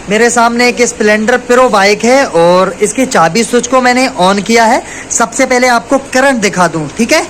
मेरे सामने एक स्प्लेंडर प्रो बाइक है और इसकी चाबी स्विच को मैंने ऑन किया है। सबसे पहले आपको करंट दिखा दूं, ठीक है।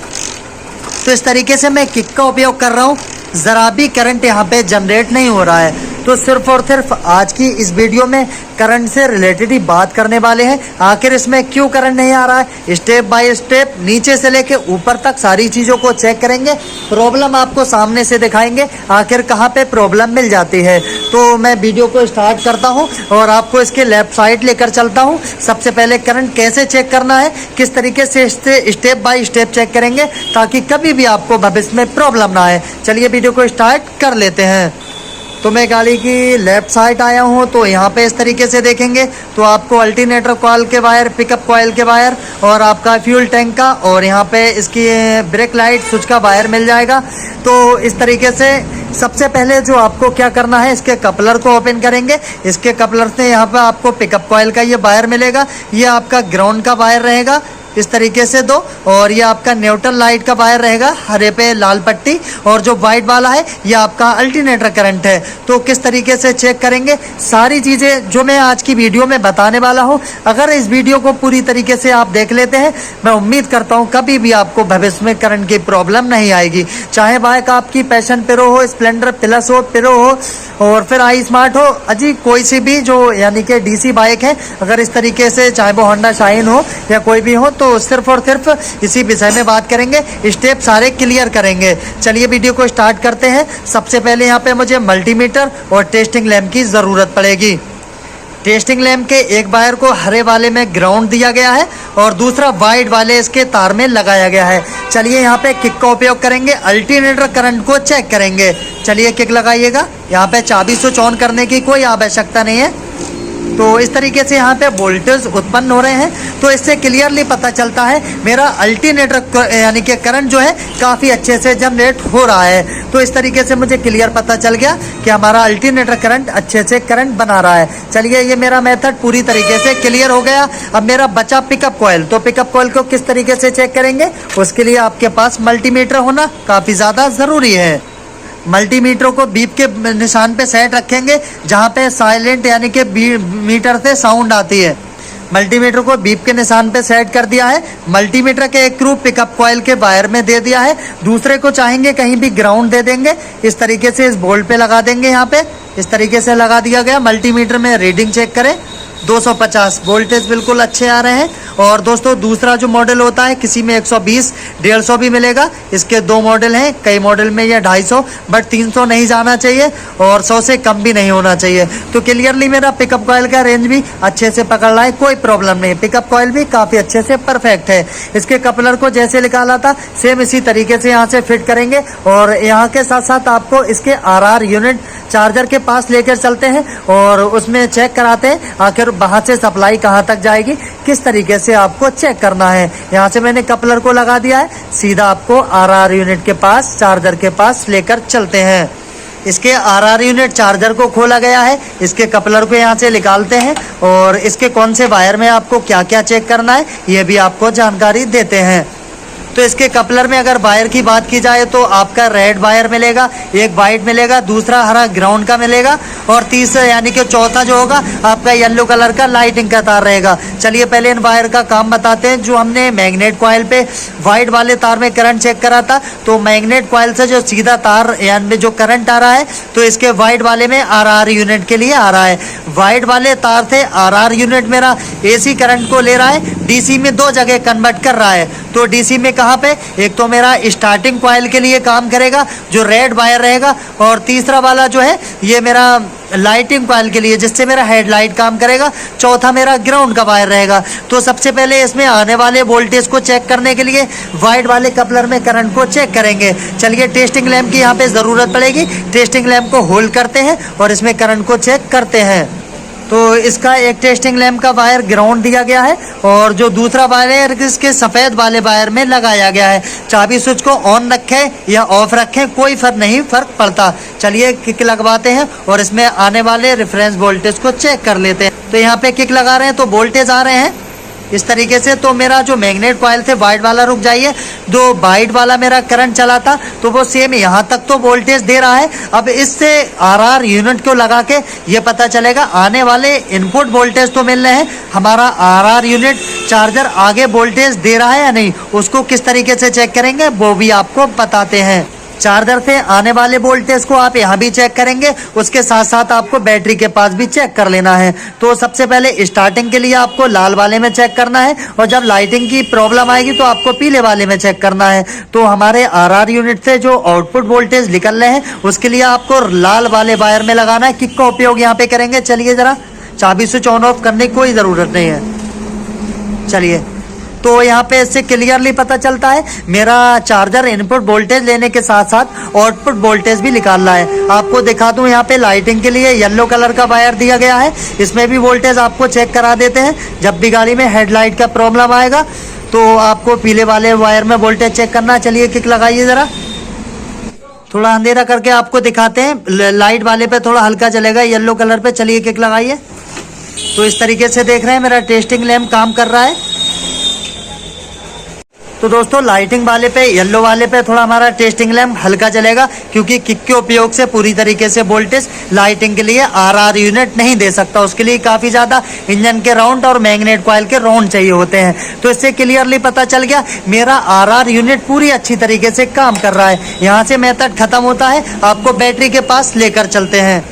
तो इस तरीके से मैं किक का उपयोग कर रहा हूँ, ज़रा भी करंट यहाँ पे जनरेट नहीं हो रहा है। तो सिर्फ और सिर्फ आज की इस वीडियो में करंट से रिलेटेड ही बात करने वाले हैं। आखिर इसमें क्यों करंट नहीं आ रहा है, स्टेप बाय स्टेप नीचे से लेके ऊपर तक सारी चीज़ों को चेक करेंगे। प्रॉब्लम आपको सामने से दिखाएंगे, आखिर कहाँ पे प्रॉब्लम मिल जाती है। तो मैं वीडियो को स्टार्ट करता हूँ और आपको इसके लेफ्ट साइड लेकर चलता हूँ। सबसे पहले करंट कैसे चेक करना है, किस तरीके से स्टेप बाय स्टेप चेक करेंगे ताकि कभी भी आपको भविष्य में प्रॉब्लम ना आए। चलिए वीडियो को स्टार्ट कर लेते हैं। तो मैं गाड़ी की लेफ़्ट साइड आया हूँ, तो यहाँ पे इस तरीके से देखेंगे तो आपको अल्टरनेटर कॉइल के वायर, पिकअप कॉइल के वायर और आपका फ्यूल टैंक का और यहाँ पे इसकी ब्रेक लाइट स्विच का वायर मिल जाएगा। तो इस तरीके से सबसे पहले जो आपको क्या करना है, इसके कपलर को ओपन करेंगे। इसके कपलर से यहाँ पे आपको पिकअप कॉइल का ये वायर मिलेगा, ये आपका ग्राउंड का वायर रहेगा इस तरीके से दो, और ये आपका न्यूट्रल लाइट का वायर रहेगा, हरे पे लाल पट्टी, और जो वाइट वाला है ये आपका अल्टरनेटर करंट है। तो किस तरीके से चेक करेंगे, सारी चीज़ें जो मैं आज की वीडियो में बताने वाला हूँ, अगर इस वीडियो को पूरी तरीके से आप देख लेते हैं, मैं उम्मीद करता हूँ कभी भी आपको भविष्य में करंट की प्रॉब्लम नहीं आएगी। चाहे बाइक आपकी पैशन प्रो हो, स्प्लेंडर प्लस हो, प्रो हो और फिर आई स्मार्ट हो, अजी कोई सी भी जो यानी कि डीसी बाइक है, अगर इस तरीके से चाहे वो होंडा शाइन हो या कोई भी हो, तो सिर्फ और सिर्फ इसी विषय में बात करेंगे, स्टेप सारे क्लियर करेंगे। चलिए वीडियो को स्टार्ट करते हैं। सबसे पहले यहाँ पे मुझे मल्टीमीटर और टेस्टिंग लैंप की ज़रूरत पड़ेगी। टेस्टिंग लैंप के एक वायर को हरे वाले में ग्राउंड दिया गया है और दूसरा वाइट वाले इसके तार में लगाया गया है। चलिए यहाँ पे किक का उपयोग करेंगे, अल्टरनेटर करंट को चेक करेंगे। चलिए किक लगाइएगा। यहाँ पे चाबी स्विच ऑन करने की कोई आवश्यकता नहीं है। तो इस तरीके से यहाँ पे वोल्टेज उत्पन्न हो रहे हैं, तो इससे क्लियरली पता चलता है मेरा अल्टरनेटर यानी कि करंट जो है काफ़ी अच्छे से जनरेट हो रहा है। तो इस तरीके से मुझे क्लियर पता चल गया कि हमारा अल्टरनेटर करंट अच्छे से करंट बना रहा है। चलिए ये मेरा मेथड पूरी तरीके से क्लियर हो गया। अब मेरा बचा पिकअप कॉइल। तो पिकअप कॉइल को किस तरीके से चेक करेंगे, उसके लिए आपके पास मल्टीमीटर होना काफ़ी ज़्यादा ज़रूरी है। मल्टीमीटर को बीप के निशान पे सेट रखेंगे जहाँ पे साइलेंट यानी कि मीटर से साउंड आती है। मल्टीमीटर को बीप के निशान पे सेट कर दिया है। मल्टीमीटर के एक ग्रुप पिकअप कॉइल के वायर में दे दिया है, दूसरे को चाहेंगे कहीं भी ग्राउंड दे देंगे। इस तरीके से इस बोल्ट पे लगा देंगे। यहाँ पे इस तरीके से लगा दिया गया। मल्टीमीटर में रीडिंग चेक करें, 250 वोल्टेज बिल्कुल अच्छे आ रहे हैं। और दोस्तों दूसरा जो मॉडल होता है, किसी में 120, 150 भी मिलेगा। इसके दो मॉडल हैं, कई मॉडल में ये 250, बट 300 नहीं जाना चाहिए और 100 से कम भी नहीं होना चाहिए। तो क्लियरली मेरा पिकअप कॉइल का रेंज भी अच्छे से पकड़ रहा है, कोई प्रॉब्लम नहीं। पिकअप कॉइल भी काफ़ी अच्छे से परफेक्ट है। इसके कपलर को जैसे निकाला था सेम इसी तरीके से यहाँ से फिट करेंगे और यहाँ के साथ साथ आपको इसके RR यूनिट चार्जर के पास लेकर चलते हैं और उसमें चेक कराते हैं आखिर वहाँ से सप्लाई कहाँ तक जाएगी, किस तरीके से आपको चेक करना है। यहाँ से मैंने कपलर को लगा दिया है, सीधा आपको RR यूनिट के पास, चार्जर के पास लेकर चलते हैं। इसके RR यूनिट चार्जर को खोला गया है। इसके कपलर को यहाँ से निकालते हैं और इसके कौन से वायर में आपको क्या क्या चेक करना है ये भी आपको जानकारी देते हैं। तो इसके कपलर में अगर वायर की बात की जाए तो आपका रेड वायर मिलेगा, एक वाइट मिलेगा, दूसरा हरा ग्राउंड का मिलेगा और तीसरा यानी कि चौथा जो होगा आपका येलो कलर का लाइटिंग का तार रहेगा। चलिए पहले इन वायर का काम बताते हैं। जो हमने मैग्नेट कॉइल पे वाइट वाले तार में करंट चेक करा था, तो मैग्नेट कॉइल से जो सीधा तार यानी जो करंट आ रहा है, तो इसके वाइट वाले में RR यूनिट के लिए आ रहा है। वाइट वाले तार से RR यूनिट मेरा AC करंट को ले रहा है, DC में दो जगह कन्वर्ट कर रहा है। तो DC में कहाँ पे, एक तो मेरा स्टार्टिंग कॉइल के लिए काम करेगा जो रेड वायर रहेगा, और तीसरा वाला जो है ये मेरा लाइटिंग कॉइल के लिए जिससे मेरा हेडलाइट काम करेगा, चौथा मेरा ग्राउंड का वायर रहेगा। तो सबसे पहले इसमें आने वाले वोल्टेज को चेक करने के लिए वाइट वाले कपलर में करंट को चेक करेंगे। चलिए टेस्टिंग लैंप की यहाँ पे ज़रूरत पड़ेगी। टेस्टिंग लैंप को होल्ड करते हैं और इसमें करंट को चेक करते हैं। तो इसका एक टेस्टिंग लैंप का वायर ग्राउंड दिया गया है और जो दूसरा वायर इसके सफ़ेद वाले वायर में लगाया गया है। चाबी स्विच को ऑन रखें या ऑफ रखें, कोई फर्क पड़ता। चलिए किक लगवाते हैं और इसमें आने वाले रेफरेंस वोल्टेज को चेक कर लेते हैं। तो यहाँ पे किक लगा रहे हैं तो वोल्टेज आ रहे हैं इस तरीके से। तो मेरा जो मैग्नेट कॉइल थे वाइट वाला रुक जाइए, जो वाइट वाला मेरा करंट चला था तो वो सेम यहाँ तक तो वोल्टेज दे रहा है। अब इससे आरआर यूनिट को लगा के ये पता चलेगा आने वाले इनपुट वोल्टेज तो मिल रहे हैं, हमारा आरआर यूनिट चार्जर आगे वोल्टेज दे रहा है या नहीं, उसको किस तरीके से चेक करेंगे वो भी आपको बताते हैं। चार्जर से आने वाले वोल्टेज को आप यहाँ भी चेक करेंगे, उसके साथ साथ आपको बैटरी के पास भी चेक कर लेना है। तो सबसे पहले स्टार्टिंग के लिए आपको लाल वाले में चेक करना है, और जब लाइटिंग की प्रॉब्लम आएगी तो आपको पीले वाले में चेक करना है। तो हमारे आरआर यूनिट से जो आउटपुट वोल्टेज निकल रहे हैं उसके लिए आपको लाल वाले वायर में लगाना है। किक का उपयोग यहाँ पे करेंगे। चलिए जरा, चाबी स्विच ऑन ऑफ करने की कोई ज़रूरत नहीं है। चलिए, तो यहाँ पे इससे क्लियरली पता चलता है मेरा चार्जर इनपुट वोल्टेज लेने के साथ साथ आउटपुट वोल्टेज भी निकाल रहा है। आपको दिखा दूँ, यहाँ पे लाइटिंग के लिए येलो कलर का वायर दिया गया है, इसमें भी वोल्टेज आपको चेक करा देते हैं। जब भी गाड़ी में हेडलाइट का प्रॉब्लम आएगा तो आपको पीले वाले वायर में वोल्टेज चेक करना। चलिए किक लगाइए ज़रा, थोड़ा अंधेरा करके आपको दिखाते हैं। लाइट वाले पे थोड़ा हल्का चलेगा, येलो कलर पे। चलिए किक लगाइए। तो इस तरीके से देख रहे हैं मेरा टेस्टिंग लैंप काम कर रहा है। तो दोस्तों लाइटिंग वाले पे, येलो वाले पे थोड़ा हमारा टेस्टिंग लैंप हल्का चलेगा, क्योंकि किक के उपयोग से पूरी तरीके से वोल्टेज लाइटिंग के लिए आरआर यूनिट नहीं दे सकता। उसके लिए काफ़ी ज़्यादा इंजन के राउंड और मैग्नेट कॉइल के राउंड चाहिए होते हैं। तो इससे क्लियरली पता चल गया मेरा आरआर यूनिट पूरी अच्छी तरीके से काम कर रहा है। यहाँ से मेथड खत्म होता है, आपको बैटरी के पास लेकर चलते हैं।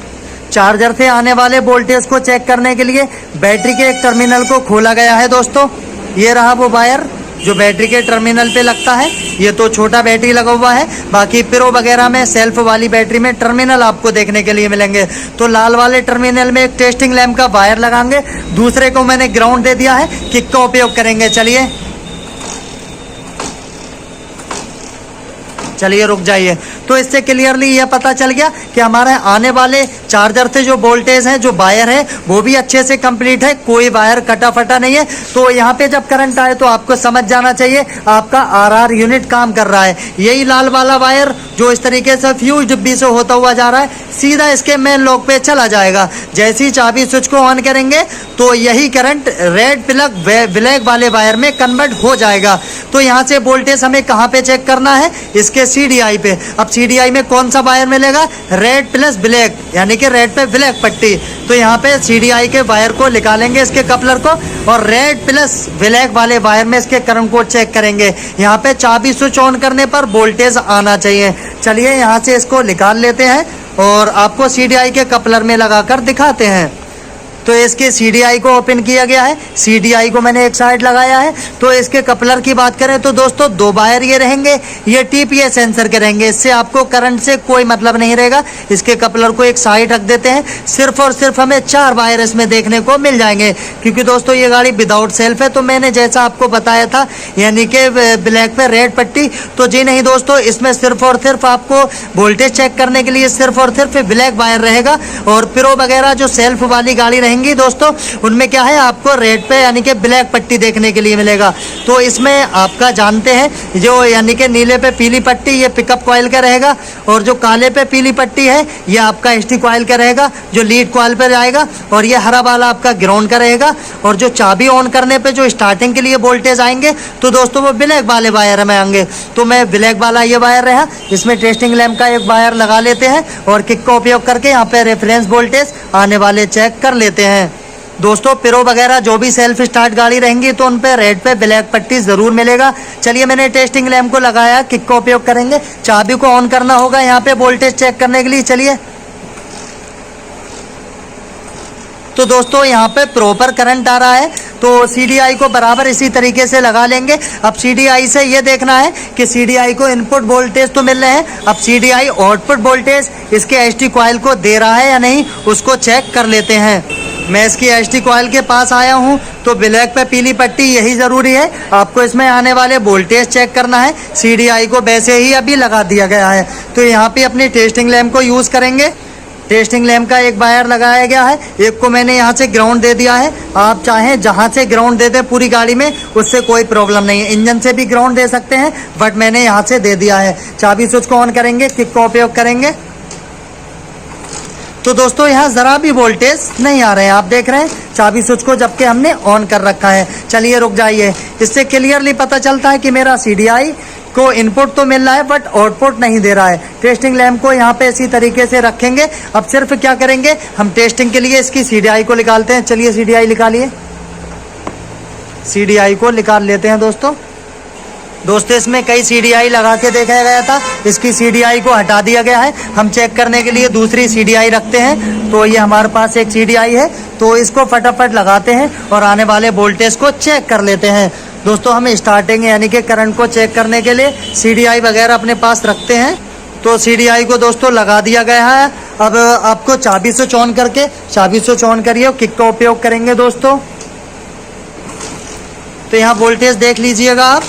चार्जर से आने वाले वोल्टेज को चेक करने के लिए बैटरी के एक टर्मिनल को खोला गया है। दोस्तों ये रहा वो वायर जो बैटरी के टर्मिनल पे लगता है। ये तो छोटा बैटरी लगा हुआ है, बाकी प्रो वगैरह में सेल्फ वाली बैटरी में टर्मिनल आपको देखने के लिए मिलेंगे। तो लाल वाले टर्मिनल में एक टेस्टिंग लैंप का वायर लगाएंगे, दूसरे को मैंने ग्राउंड दे दिया है, किक का उपयोग करेंगे। चलिए रुक जाइए। तो इससे क्लियरली ये पता चल गया कि हमारे आने वाले चार्जर से जो वोल्टेज है, जो वायर है, वो भी अच्छे से कंप्लीट है, कोई वायर कटा फटा नहीं है। तो यहाँ पे जब करंट आए तो आपको समझ जाना चाहिए आपका आरआर यूनिट काम कर रहा है। यही लाल वाला वायर जो इस तरीके से फ्यूज डिब्बी से होता हुआ जा रहा है, सीधा इसके मेन लॉक पे चला जाएगा। जैसे ही चाबी स्विच को ऑन करेंगे तो यही करंट रेड प्लग ब्लैक वाले वायर में कन्वर्ट हो जाएगा। तो यहाँ से वोल्टेज हमें कहाँ पे चेक करना है, इसके CDI पे। अब CDI में कौन सा वायर मिलेगा, रेड प्लस ब्लैक, यानी कि रेड पे ब्लैक पट्टी। तो यहाँ पे CDI के वायर को निकालेंगे, इसके कपलर को, और रेड प्लस ब्लैक वाले वायर में इसके करंट को चेक करेंगे। यहाँ पे चाबी स्विच ऑन करने पर वोल्टेज आना चाहिए। चलिए यहाँ से इसको निकाल लेते हैं और आपको CDI के कपलर में लगाकर दिखाते हैं। तो इसके CDI को ओपन किया गया है, CDI को मैंने एक साइड लगाया है। तो इसके कपलर की बात करें तो दोस्तों दो वायर ये रहेंगे, ये TPS सेंसर के रहेंगे, इससे आपको करंट से कोई मतलब नहीं रहेगा। इसके कपलर को एक साइड रख देते हैं, सिर्फ और सिर्फ हमें 4 वायर इसमें देखने को मिल जाएंगे, क्योंकि दोस्तों ये गाड़ी विदाउट सेल्फ है। तो मैंने जैसा आपको बताया था, यानी कि ब्लैक पे रेड पट्टी, तो जी नहीं दोस्तों, इसमें सिर्फ और सिर्फ आपको वोल्टेज चेक करने के लिए सिर्फ और सिर्फ ब्लैक वायर रहेगा। और प्रो वगैरह जो सेल्फ वाली गाड़ी रहेंगी दोस्तों, उनमें क्या है, आपको रेड पे यानी कि ब्लैक पट्टी देखने के लिए मिलेगा। तो इसमें आपका जानते हैं जो यानी कि नीले पे पीली पट्टी, ये पिकअप कॉइल का रहेगा, और जो काले पे पीली पट्टी है ये आपका ST कॉइल का रहेगा, जो लीड कॉइल पर जाएगा, और ये हरा वाला आपका ग्राउंड का रहेगा। और जो चाबी ऑन करने पे जो स्टार्टिंग के लिए वोल्टेज आएंगे तो दोस्तों वो ब्लैक वाले वायर में आएंगे। तो मैं ब्लैक वाला ये वायर रहा, इसमें टेस्टिंग लैंप का एक वायर लगा लेते हैं और किक का उपयोग करके यहाँ पे रेफरेंस वोल्टेज आने वाले चेक कर लेते हैं। दोस्तों प्रो वगैरह जो भी सेल्फ स्टार्ट गाड़ी रहेंगी तो उन पे रेड पे ब्लैक पट्टी ज़रूर मिलेगा। चलिए मैंने टेस्टिंग लैंप को लगाया, किक का उपयोग करेंगे, चाबी को ऑन करना होगा यहाँ पे वोल्टेज चेक करने के लिए। चलिए, तो दोस्तों यहाँ पे प्रॉपर करंट आ रहा है, तो CDI को बराबर इसी तरीके से लगा लेंगे। अब CDI से ये देखना है कि CDI को इनपुट वोल्टेज तो मिल रहे हैं, अब CDI आउटपुट वोल्टेज इसके ST कॉइल को दे रहा है या नहीं, उसको चेक कर लेते हैं। मैं इसकी ST कॉइल के पास आया हूँ, तो ब्लैक पे पीली पट्टी यही ज़रूरी है, आपको इसमें आने वाले वोल्टेज चेक करना है। CDI को वैसे ही अभी लगा दिया गया है। तो यहाँ पे अपनी टेस्टिंग लैंप को यूज़ करेंगे। टेस्टिंग लैंप का एक वायर लगाया गया है, एक को मैंने यहाँ से ग्राउंड दे दिया है। आप चाहें जहाँ से ग्राउंड दे दें पूरी गाड़ी में, उससे कोई प्रॉब्लम नहीं है, इंजन से भी ग्राउंड दे सकते हैं, बट मैंने यहाँ से दे दिया है। चाबी स्विच को ऑन करेंगे, किक का उपयोग करेंगे। तो दोस्तों यहाँ ज़रा भी वोल्टेज नहीं आ रहे हैं, आप देख रहे हैं चाबी स्विच को जबकि हमने ऑन कर रखा है। चलिए रुक जाइए, इससे क्लियरली पता चलता है कि मेरा CDI को इनपुट तो मिल रहा है बट आउटपुट नहीं दे रहा है। टेस्टिंग लैंप को यहाँ पे इसी तरीके से रखेंगे। अब सिर्फ क्या करेंगे, हम टेस्टिंग के लिए इसकी CDI को निकालते हैं। चलिए CDI निकालिए, CDI को निकाल लेते हैं दोस्तों। इसमें कई CDI लगा के देखा गया था, इसकी CDI को हटा दिया गया है। हम चेक करने के लिए दूसरी CDI रखते हैं। तो ये हमारे पास एक CDI है, तो इसको फटाफट लगाते हैं और आने वाले वोल्टेज को चेक कर लेते हैं। दोस्तों हम स्टार्टिंग यानी कि करंट को चेक करने के लिए CDI वगैरह अपने पास रखते हैं। तो CDI को दोस्तों लगा दिया गया है। अब आपको चाबी स्विच ऑन करके, चाबी स्विच ऑन करिए और किक का उपयोग करेंगे दोस्तों। तो यहाँ वोल्टेज देख लीजिएगा आप,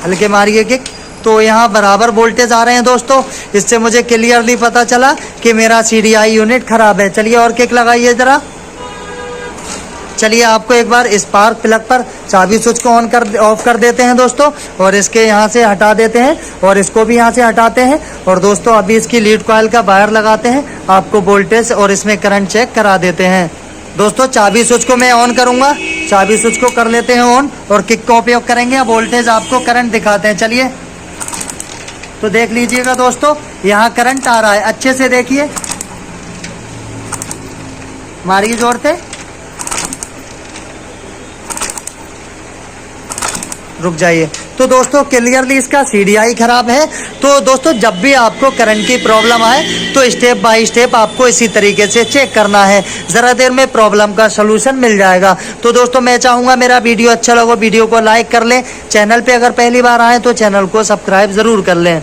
हल्के मारिए किक, तो यहाँ बराबर वोल्टेज आ रहे हैं दोस्तों। इससे मुझे क्लियरली पता चला कि मेरा CDI यूनिट खराब है। चलिए और किक लगाइए ज़रा। चलिए आपको एक बार स्पार्क प्लग पर चाबी स्विच को ऑफ कर देते हैं दोस्तों, और इसके यहाँ से हटा देते हैं और इसको भी यहाँ से हटाते हैं। और दोस्तों अभी इसकी लीड कॉइल का वायर लगाते हैं, आपको वोल्टेज और इसमें करंट चेक करा देते हैं। दोस्तों चाबी स्विच को मैं ऑन करूंगा, चाबी स्विच को कर लेते हैं ऑन और किक का उपयोग करेंगे। अब वोल्टेज आपको करंट दिखाते हैं। चलिए तो देख लीजिएगा दोस्तों, यहाँ करंट आ रहा है, अच्छे से देखिए, मारिए जोर से, रुक जाइए। तो दोस्तों क्लियरली इसका CDI खराब है। तो दोस्तों जब भी आपको करंट की प्रॉब्लम आए तो स्टेप बाय स्टेप आपको इसी तरीके से चेक करना है, ज़रा देर में प्रॉब्लम का सलूशन मिल जाएगा। तो दोस्तों मैं चाहूँगा मेरा वीडियो अच्छा लगा, वीडियो को लाइक कर लें, चैनल पे अगर पहली बार आए तो चैनल को सब्सक्राइब ज़रूर कर लें।